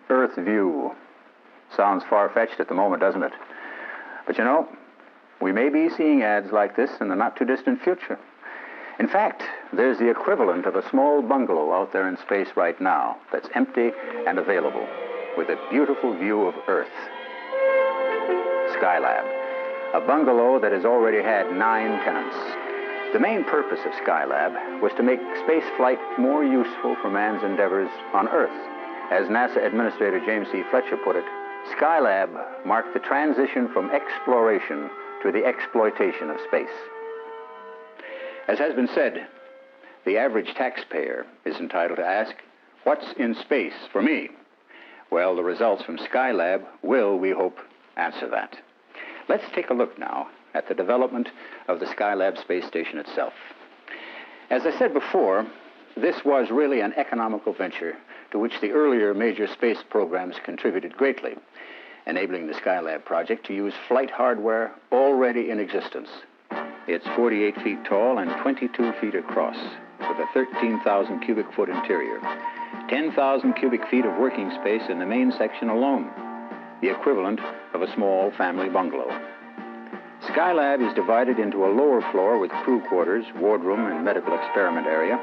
Earth view. Sounds far-fetched at the moment, doesn't it? But you know, we may be seeing ads like this in the not-too-distant future. In fact, there's the equivalent of a small bungalow out there in space right now that's empty and available, with a beautiful view of Earth. Skylab, a bungalow that has already had 9 tenants. The main purpose of Skylab was to make space flight more useful for man's endeavors on Earth. As NASA Administrator James C. Fletcher put it, Skylab marked the transition from exploration to the exploitation of space. As has been said, the average taxpayer is entitled to ask, what's in space for me? Well, the results from Skylab will, we hope, answer that. Let's take a look now at the development of the Skylab space station itself. As I said before, this was really an economical venture to which the earlier major space programs contributed greatly, enabling the Skylab project to use flight hardware already in existence. It's 48 feet tall and 22 feet across, with a 13,000 cubic foot interior, 10,000 cubic feet of working space in the main section alone, the equivalent of a small family bungalow. Skylab is divided into a lower floor with crew quarters, wardroom, and medical experiment area,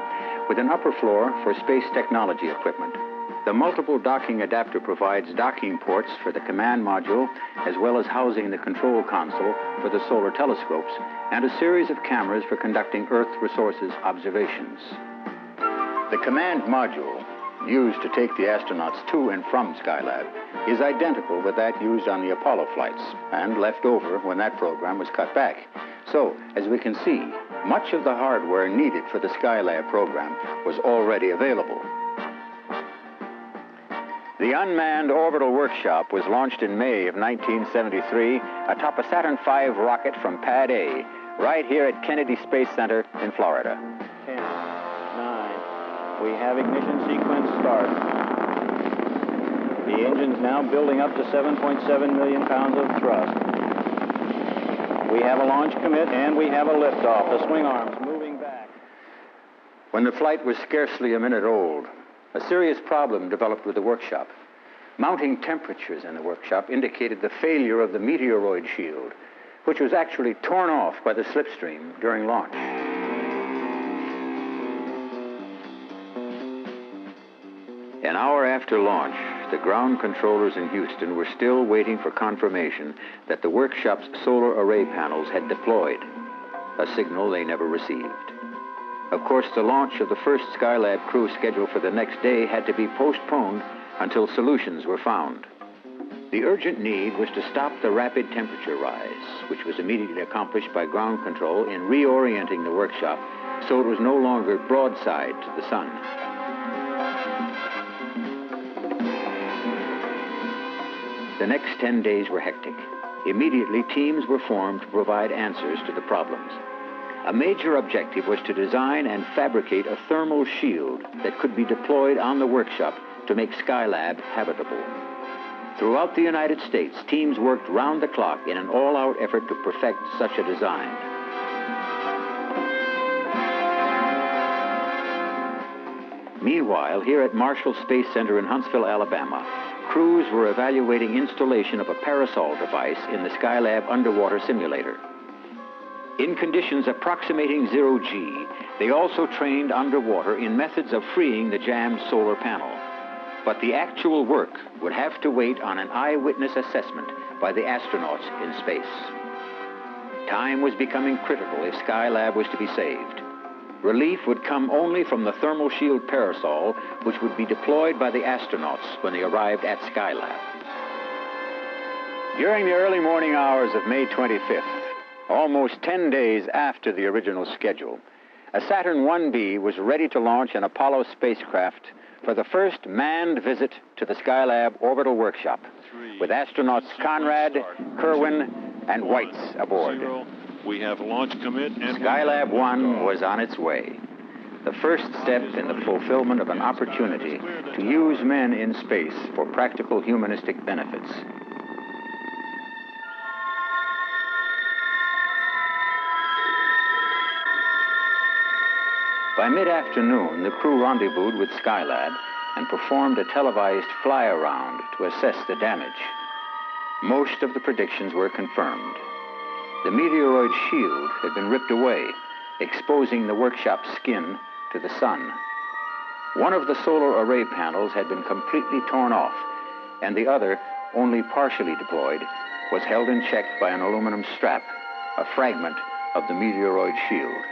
with an upper floor for space technology equipment. The multiple docking adapter provides docking ports for the command module, as well as housing the control console for the solar telescopes, and a series of cameras for conducting Earth resources observations. The command module, used to take the astronauts to and from Skylab, is identical with that used on the Apollo flights, and left over when that program was cut back. So, as we can see, much of the hardware needed for the Skylab program was already available. The Unmanned Orbital Workshop was launched in May of 1973 atop a Saturn V rocket from Pad A, right here at Kennedy Space Center in Florida. 10, 9, we have ignition sequence start. The engine's now building up to 7.7 million pounds of thrust. We have a launch commit, and we have a liftoff. The swing arms moving back. When the flight was scarcely a minute old, a serious problem developed with the workshop. Mounting temperatures in the workshop indicated the failure of the meteoroid shield, which was actually torn off by the slipstream during launch. An hour after launch, the ground controllers in Houston were still waiting for confirmation that the workshop's solar array panels had deployed, a signal they never received. Of course, the launch of the first Skylab crew scheduled for the next day had to be postponed until solutions were found. The urgent need was to stop the rapid temperature rise, which was immediately accomplished by ground control in reorienting the workshop so it was no longer broadside to the sun. The next 10 days were hectic. Immediately, teams were formed to provide answers to the problems. A major objective was to design and fabricate a thermal shield that could be deployed on the workshop to make Skylab habitable. Throughout the United States, teams worked round the clock in an all-out effort to perfect such a design. Meanwhile, here at Marshall Space Center in Huntsville, Alabama, crews were evaluating installation of a parasol device in the Skylab underwater simulator. In conditions approximating zero-G, they also trained underwater in methods of freeing the jammed solar panel. But the actual work would have to wait on an eyewitness assessment by the astronauts in space. Time was becoming critical if Skylab was to be saved. Relief would come only from the thermal shield parasol, which would be deployed by the astronauts when they arrived at Skylab. During the early morning hours of May 25th, Almost 10 days after the original schedule, a Saturn 1B was ready to launch an Apollo spacecraft for the first manned visit to the Skylab orbital workshop, with astronauts Conrad, Kerwin, and Weitz aboard. We have launch commit and Skylab 1 was on its way, the first step in the fulfillment of an opportunity to use men in space for practical humanistic benefits. By mid-afternoon, the crew rendezvoused with Skylab and performed a televised fly-around to assess the damage. Most of the predictions were confirmed. The meteoroid shield had been ripped away, exposing the workshop's skin to the sun. One of the solar array panels had been completely torn off, and the other, only partially deployed, was held in check by an aluminum strap, a fragment of the meteoroid shield.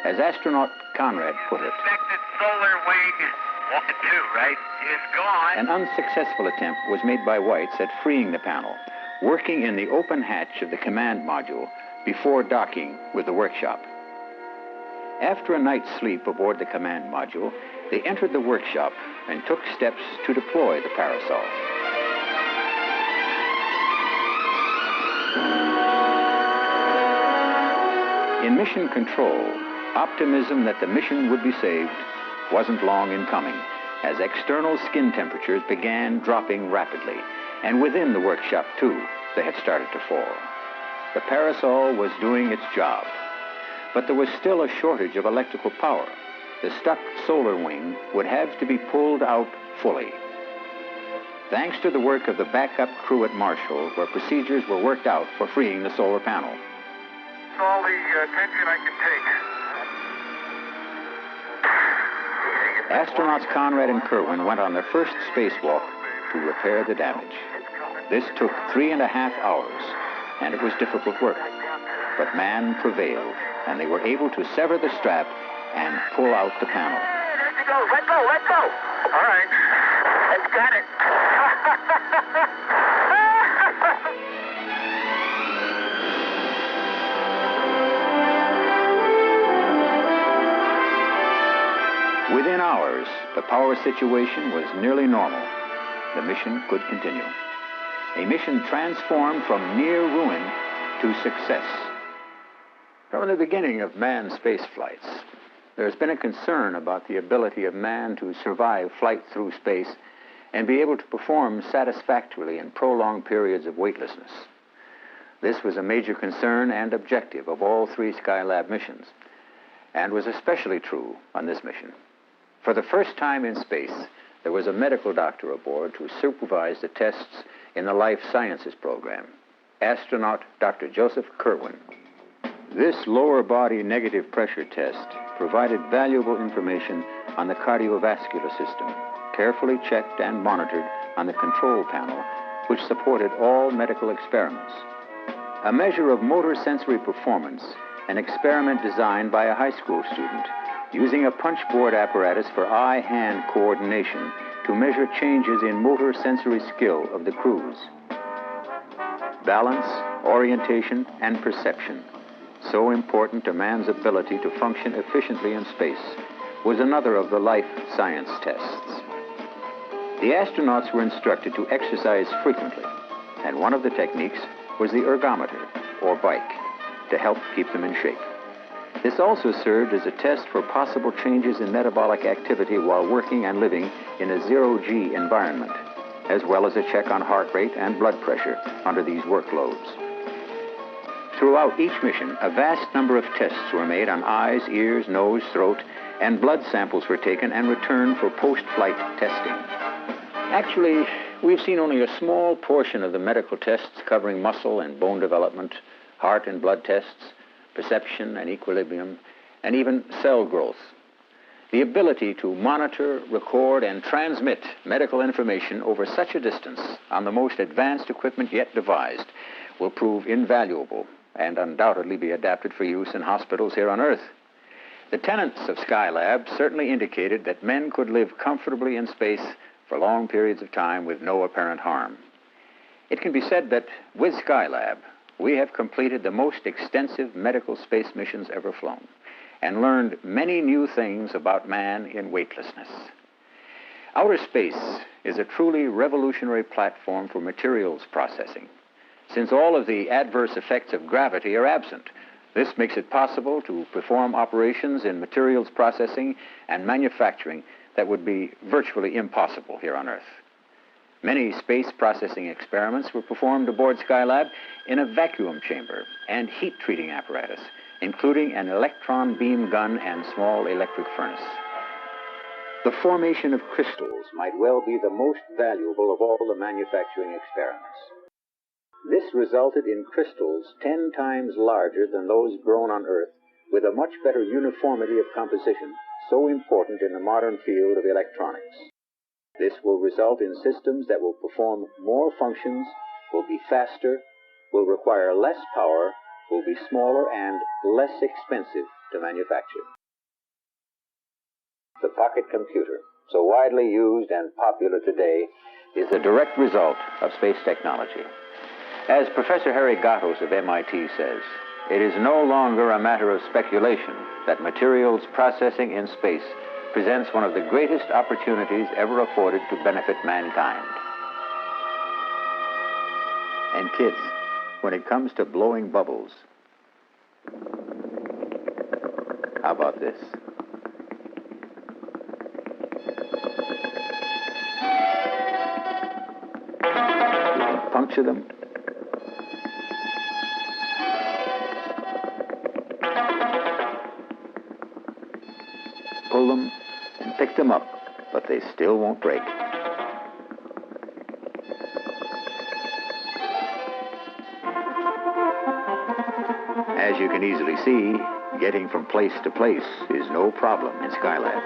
As astronaut Conrad put it, Expected solar wing 2, right, is gone. an unsuccessful attempt was made by Weitz at freeing the panel, working in the open hatch of the command module before docking with the workshop. After a night's sleep aboard the command module, they entered the workshop and took steps to deploy the parasol. In mission control, optimism that the mission would be saved wasn't long in coming, as external skin temperatures began dropping rapidly, and within the workshop, too, they had started to fall. The parasol was doing its job, but there was still a shortage of electrical power. The stuck solar wing would have to be pulled out fully. Thanks to the work of the backup crew at Marshall, where procedures were worked out for freeing the solar panel. It's all the attention I can take. Astronauts Conrad and Kerwin went on their first spacewalk to repair the damage. This took 3.5 hours, and it was difficult work. But man prevailed, and they were able to sever the strap and pull out the panel. Let go, let go, let go. All right, I've got it. Within hours, the power situation was nearly normal. The mission could continue. A mission transformed from near ruin to success. From the beginning of manned space flights, there's been a concern about the ability of man to survive flight through space and be able to perform satisfactorily in prolonged periods of weightlessness. This was a major concern and objective of all 3 Skylab missions, and was especially true on this mission. For the first time in space, there was a medical doctor aboard to supervise the tests in the Life Sciences program, astronaut Dr. Joseph Kerwin. This lower body negative pressure test provided valuable information on the cardiovascular system, carefully checked and monitored on the control panel, which supported all medical experiments. A measure of motor sensory performance, an experiment designed by a high school student, using a punchboard apparatus for eye-hand coordination to measure changes in motor sensory skill of the crews. Balance, orientation, and perception, so important to man's ability to function efficiently in space, was another of the life science tests. The astronauts were instructed to exercise frequently, and one of the techniques was the ergometer, or bike, to help keep them in shape. This also served as a test for possible changes in metabolic activity while working and living in a zero-G environment, as well as a check on heart rate and blood pressure under these workloads. Throughout each mission, a vast number of tests were made on eyes, ears, nose, throat, and blood samples were taken and returned for post-flight testing. Actually, we've seen only a small portion of the medical tests covering muscle and bone development, heart and blood tests, perception and equilibrium, and even cell growth. The ability to monitor, record, and transmit medical information over such a distance on the most advanced equipment yet devised will prove invaluable and undoubtedly be adapted for use in hospitals here on Earth. The tenets of Skylab certainly indicated that men could live comfortably in space for long periods of time with no apparent harm. It can be said that with Skylab, we have completed the most extensive medical space missions ever flown and learned many new things about man in weightlessness. Outer space is a truly revolutionary platform for materials processing. Since all of the adverse effects of gravity are absent, this makes it possible to perform operations in materials processing and manufacturing that would be virtually impossible here on Earth. Many space processing experiments were performed aboard Skylab in a vacuum chamber and heat treating apparatus, including an electron beam gun and small electric furnace. The formation of crystals might well be the most valuable of all the manufacturing experiments. This resulted in crystals 10 times larger than those grown on Earth, with a much better uniformity of composition, so important in the modern field of electronics. This will result in systems that will perform more functions, will be faster, will require less power, will be smaller and less expensive to manufacture. The pocket computer, so widely used and popular today, is the direct result of space technology. As Professor Harry Gattos of MIT says, it is no longer a matter of speculation that materials processing in space presents one of the greatest opportunities ever afforded to benefit mankind. And kids, when it comes to blowing bubbles, how about this? Puncture them. Pull them and pick them up, but they still won't break. As you can easily see, getting from place to place is no problem in Skylab.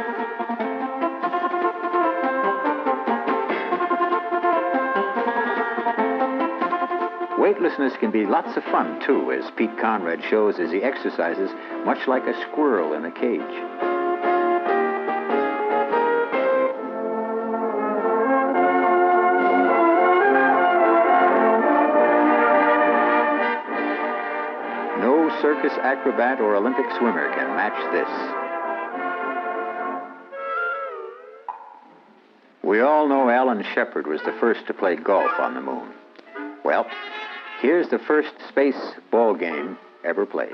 Weightlessness can be lots of fun, too, as Pete Conrad shows as he exercises, much like a squirrel in a cage. No circus acrobat or Olympic swimmer can match this. We all know Alan Shepard was the first to play golf on the moon. Well, here's the first space ball game ever played.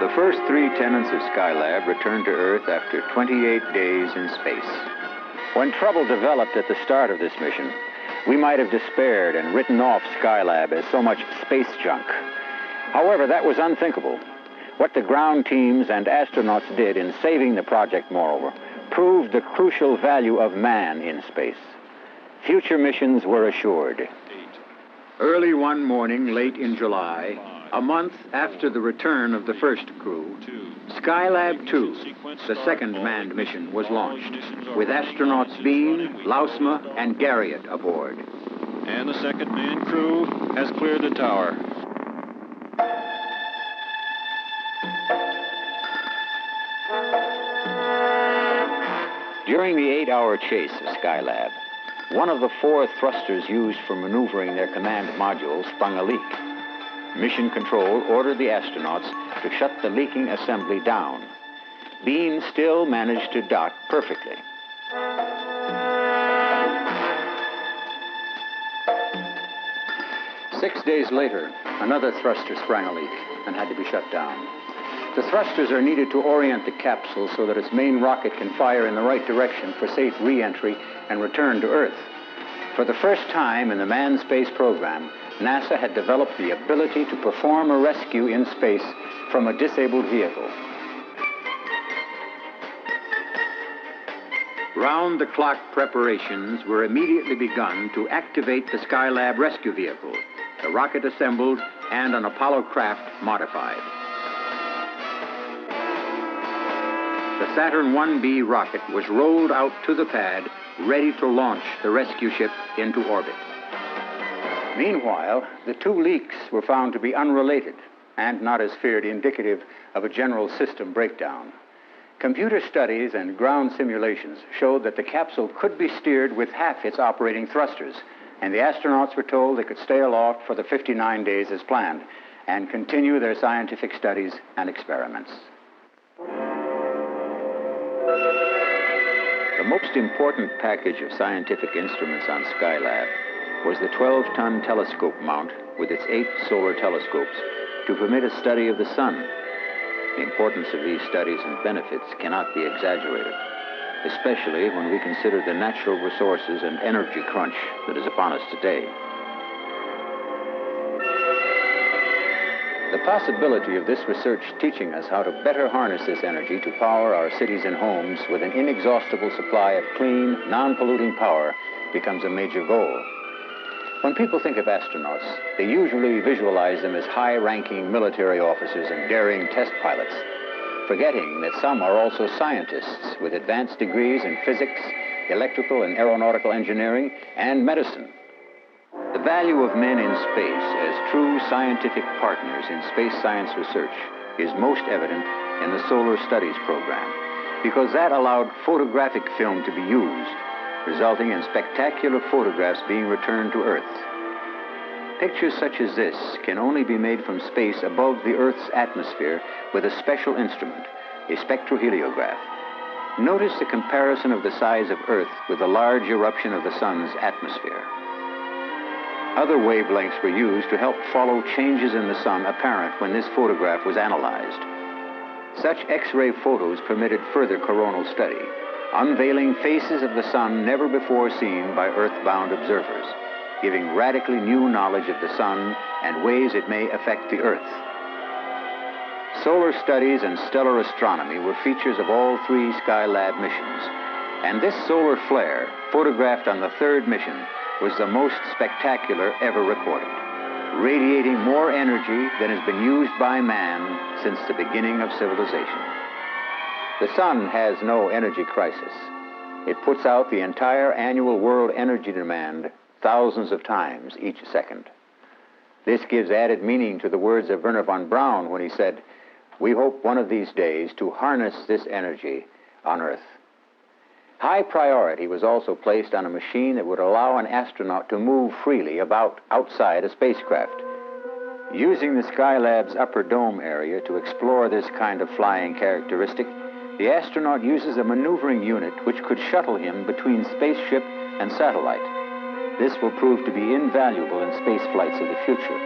The first 3 tenants of Skylab returned to Earth after 28 days in space. When trouble developed at the start of this mission, we might have despaired and written off Skylab as so much space junk. However, that was unthinkable. What the ground teams and astronauts did in saving the project, moreover, proved the crucial value of man in space. Future missions were assured. Early one morning, late in July, a month after the return of the first crew, Skylab 2, the second manned mission, was launched, with astronauts Bean, Lausma, and Garriott aboard. And the second manned crew has cleared the tower. During the 8-hour chase of Skylab, one of the 4 thrusters used for maneuvering their command module sprung a leak. Mission Control ordered the astronauts to shut the leaking assembly down. Bean still managed to dock perfectly. Six days later, another thruster sprang a leak and had to be shut down. The thrusters are needed to orient the capsule so that its main rocket can fire in the right direction for safe re-entry and return to Earth. For the first time in the manned space program, NASA had developed the ability to perform a rescue in space from a disabled vehicle. Round-the-clock preparations were immediately begun to activate the Skylab rescue vehicle, the rocket assembled, and an Apollo craft modified. The Saturn 1B rocket was rolled out to the pad, ready to launch the rescue ship into orbit. Meanwhile, the 2 leaks were found to be unrelated and not, as feared, indicative of a general system breakdown. Computer studies and ground simulations showed that the capsule could be steered with half its operating thrusters, and the astronauts were told they could stay aloft for the 59 days as planned and continue their scientific studies and experiments. The most important package of scientific instruments on Skylab was the 12-ton telescope mount with its 8 solar telescopes to permit a study of the sun. The importance of these studies and benefits cannot be exaggerated, especially when we consider the natural resources and energy crunch that is upon us today. The possibility of this research teaching us how to better harness this energy to power our cities and homes with an inexhaustible supply of clean, non-polluting power becomes a major goal. When people think of astronauts, they usually visualize them as high-ranking military officers and daring test pilots, forgetting that some are also scientists with advanced degrees in physics, electrical and aeronautical engineering, and medicine. The value of men in space as true scientific partners in space science research is most evident in the Solar Studies program, because that allowed photographic film to be used, resulting in spectacular photographs being returned to Earth. Pictures such as this can only be made from space above the Earth's atmosphere with a special instrument, a spectroheliograph. Notice the comparison of the size of Earth with the large eruption of the sun's atmosphere. Other wavelengths were used to help follow changes in the sun apparent when this photograph was analyzed. Such X-ray photos permitted further coronal study, unveiling faces of the sun never before seen by Earth-bound observers, giving radically new knowledge of the sun and ways it may affect the Earth. Solar studies and stellar astronomy were features of all 3 Skylab missions, and this solar flare, photographed on the 3rd mission, was the most spectacular ever recorded, radiating more energy than has been used by man since the beginning of civilization. The sun has no energy crisis. It puts out the entire annual world energy demand thousands of times each second. This gives added meaning to the words of Wernher von Braun when he said, "We hope one of these days to harness this energy on Earth." High priority was also placed on a machine that would allow an astronaut to move freely about outside a spacecraft. Using the Skylab's upper dome area to explore this kind of flying characteristic, the astronaut uses a maneuvering unit which could shuttle him between spaceship and satellite. This will prove to be invaluable in space flights of the future.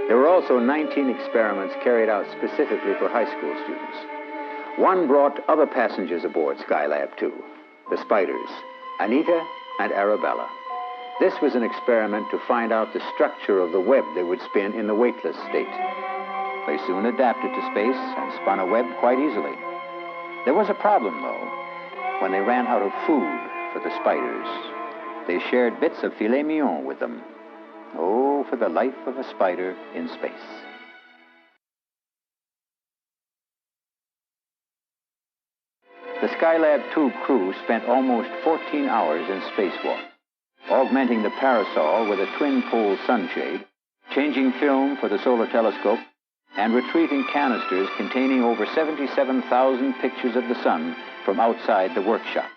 There were also 19 experiments carried out specifically for high school students. One brought other passengers aboard Skylab 2, the Spiders, Anita and Arabella. This was an experiment to find out the structure of the web they would spin in the weightless state. They soon adapted to space and spun a web quite easily. There was a problem, though. When they ran out of food for the Spiders, they shared bits of filet mignon with them. Oh, for the life of a spider in space. The Skylab 2 crew spent almost 14 hours in spacewalk, augmenting the parasol with a twin-pole sunshade, changing film for the solar telescope, and retrieving canisters containing over 77,000 pictures of the sun from outside the workshop.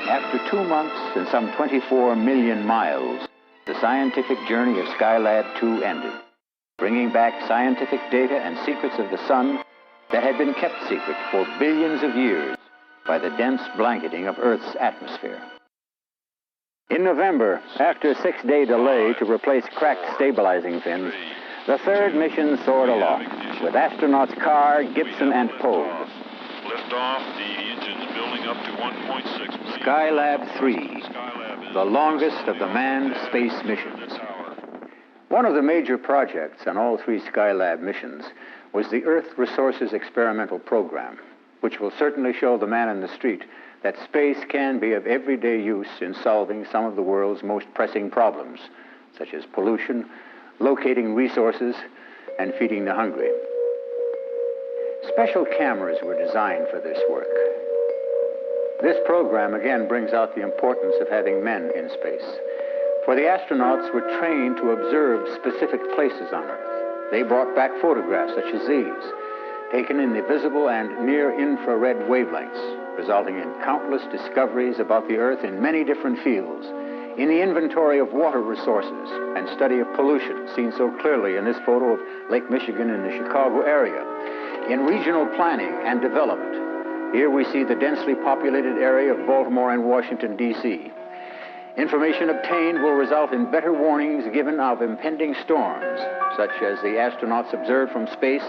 After 2 months and some 24 million miles, the scientific journey of Skylab 2 ended, bringing back scientific data and secrets of the sun that had been kept secret for billions of years by the dense blanketing of Earth's atmosphere. In November, after a 6-day delay to replace cracked stabilizing fins, the 3rd mission soared aloft, with astronauts Carr, Gibson, and Pogue. Lift off, the engine's building up to 1.6 million. Skylab 3, the longest of the manned space missions. One of the major projects on all 3 Skylab missions was the Earth Resources Experimental Program, which will certainly show the man in the street that space can be of everyday use in solving some of the world's most pressing problems, such as pollution, locating resources, and feeding the hungry. Special cameras were designed for this work. This program again brings out the importance of having men in space. for the astronauts were trained to observe specific places on Earth. They brought back photographs such as these, taken in the visible and near-infrared wavelengths, resulting in countless discoveries about the Earth in many different fields, in the inventory of water resources and study of pollution, seen so clearly in this photo of Lake Michigan in the Chicago area, in regional planning and development. Here we see the densely populated area of Baltimore and Washington, D.C. Information obtained will result in better warnings given of impending storms, such as the astronauts observed from space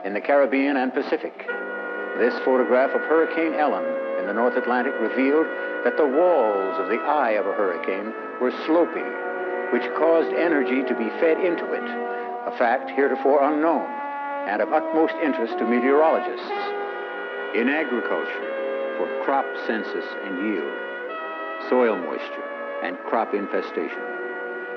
in the Caribbean and Pacific. This photograph of Hurricane Ellen in the North Atlantic revealed that the walls of the eye of a hurricane were sloping, which caused energy to be fed into it, a fact heretofore unknown and of utmost interest to meteorologists. In agriculture, for crop census and yield, soil moisture, and crop infestation.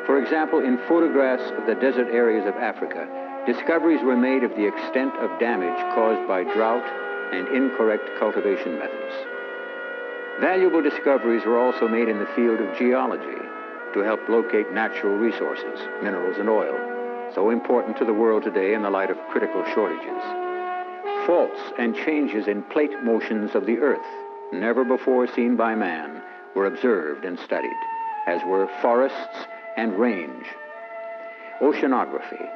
For example, in photographs of the desert areas of Africa, discoveries were made of the extent of damage caused by drought and incorrect cultivation methods. Valuable discoveries were also made in the field of geology to help locate natural resources, minerals and oil, so important to the world today in the light of critical shortages. Faults and changes in plate motions of the Earth, never before seen by man, were observed and studied, as were forests and range. Oceanography,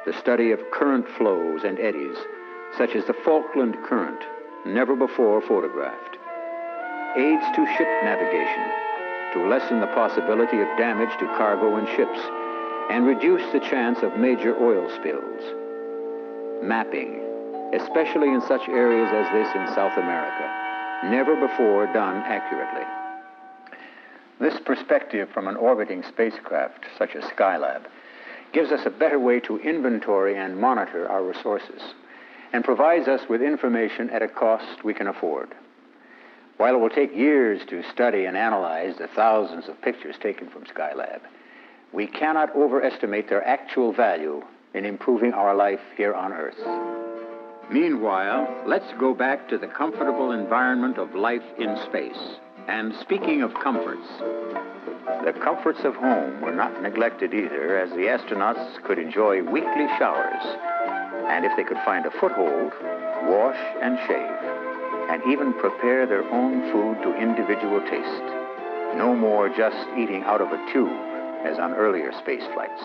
the study of current flows and eddies, such as the Falkland Current, never before photographed. Aids to ship navigation, to lessen the possibility of damage to cargo and ships, and reduce the chance of major oil spills. Mapping, especially in such areas as this in South America, never before done accurately. This perspective from an orbiting spacecraft, such as Skylab, gives us a better way to inventory and monitor our resources, and provides us with information at a cost we can afford. While it will take years to study and analyze the thousands of pictures taken from Skylab, we cannot overestimate their actual value in improving our life here on Earth. Meanwhile, let's go back to the comfortable environment of life in space. And speaking of comforts, the comforts of home were not neglected either, as the astronauts could enjoy weekly showers, and if they could find a foothold, wash and shave, and even prepare their own food to individual taste. No more just eating out of a tube, as on earlier space flights.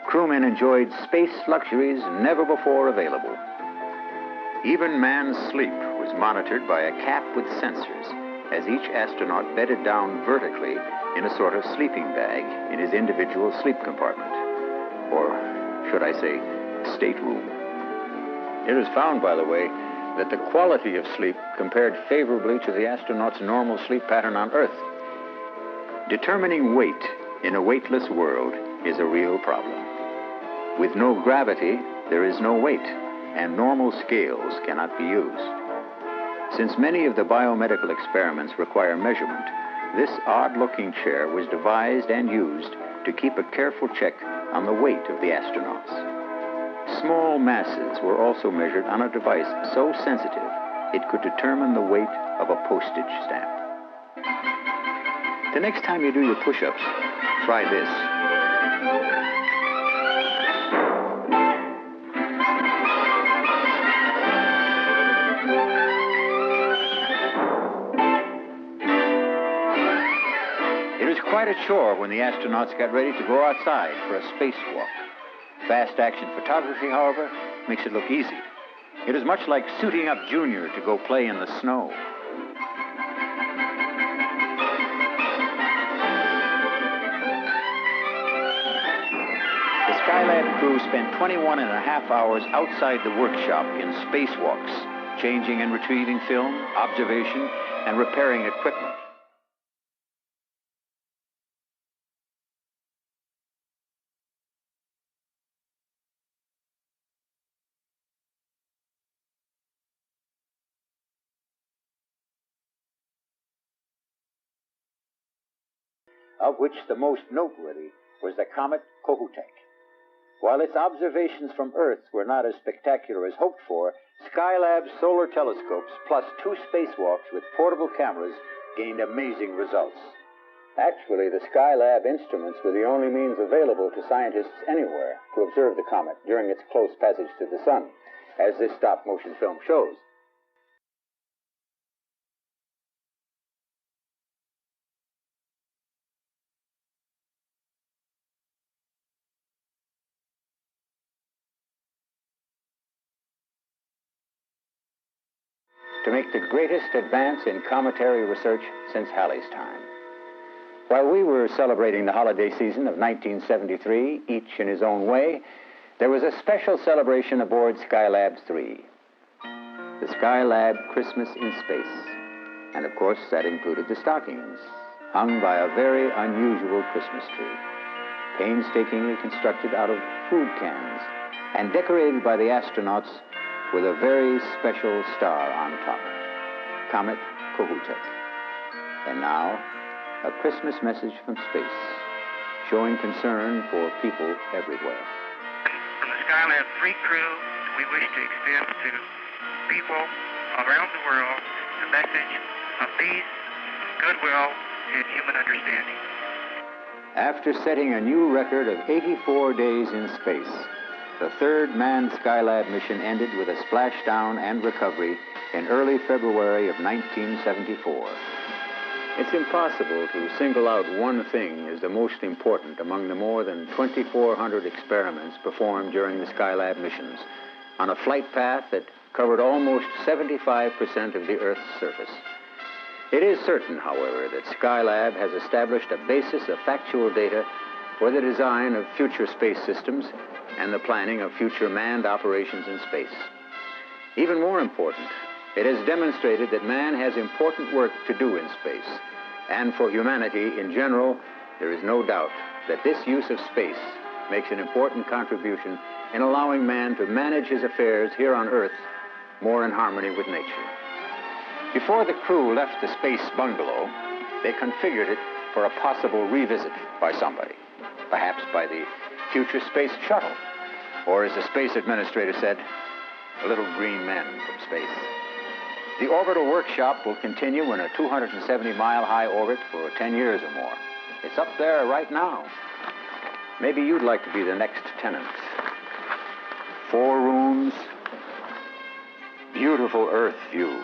Crewmen enjoyed space luxuries never before available. Even man's sleep was monitored by a cap with sensors, as each astronaut bedded down vertically in a sort of sleeping bag in his individual sleep compartment, or should I say, stateroom. It was found, by the way, that the quality of sleep compared favorably to the astronauts' normal sleep pattern on Earth. Determining weight in a weightless world is a real problem. With no gravity, there is no weight, and normal scales cannot be used. Since many of the biomedical experiments require measurement, this odd-looking chair was devised and used to keep a careful check on the weight of the astronauts. Small masses were also measured on a device so sensitive it could determine the weight of a postage stamp. The next time you do your push-ups, try this. Quite a chore when the astronauts got ready to go outside for a spacewalk. Fast action photography, however, makes it look easy. It is much like suiting up Junior to go play in the snow. The Skylab crew spent 21 and a half hours outside the workshop in spacewalks, changing and retrieving film, observation, and repairing equipment. Of which the most noteworthy was the comet Kohoutek. While its observations from Earth were not as spectacular as hoped for, Skylab's solar telescopes plus 2 spacewalks with portable cameras gained amazing results. Actually, the Skylab instruments were the only means available to scientists anywhere to observe the comet during its close passage to the sun, as this stop-motion film shows. To make the greatest advance in cometary research since Halley's time. While we were celebrating the holiday season of 1973, each in his own way, there was a special celebration aboard Skylab 3. The Skylab Christmas in Space. And of course, that included the stockings, hung by a very unusual Christmas tree, painstakingly constructed out of food cans and decorated by the astronauts with a very special star on top, Comet Kohoutek. And now, a Christmas message from space, showing concern for people everywhere. From the Skylab 3 crew, we wish to extend to people around the world the message of peace, goodwill, and human understanding. After setting a new record of 84 days in space, the third manned Skylab mission ended with a splashdown and recovery in early February of 1974. It's impossible to single out one thing as the most important among the more than 2,400 experiments performed during the Skylab missions on a flight path that covered almost 75% of the Earth's surface. It is certain, however, that Skylab has established a basis of factual data for the design of future space systems and the planning of future manned operations in space. Even more important, it has demonstrated that man has important work to do in space. And for humanity in general, there is no doubt that this use of space makes an important contribution in allowing man to manage his affairs here on Earth more in harmony with nature. Before the crew left the space bungalow, they configured it for a possible revisit by somebody, perhaps by the future space shuttle, or as the space administrator said, a little green man from space. The orbital workshop will continue in a 270-mile-high orbit for 10 years or more. It's up there right now. Maybe you'd like to be the next tenant. 4 rooms, beautiful Earth view.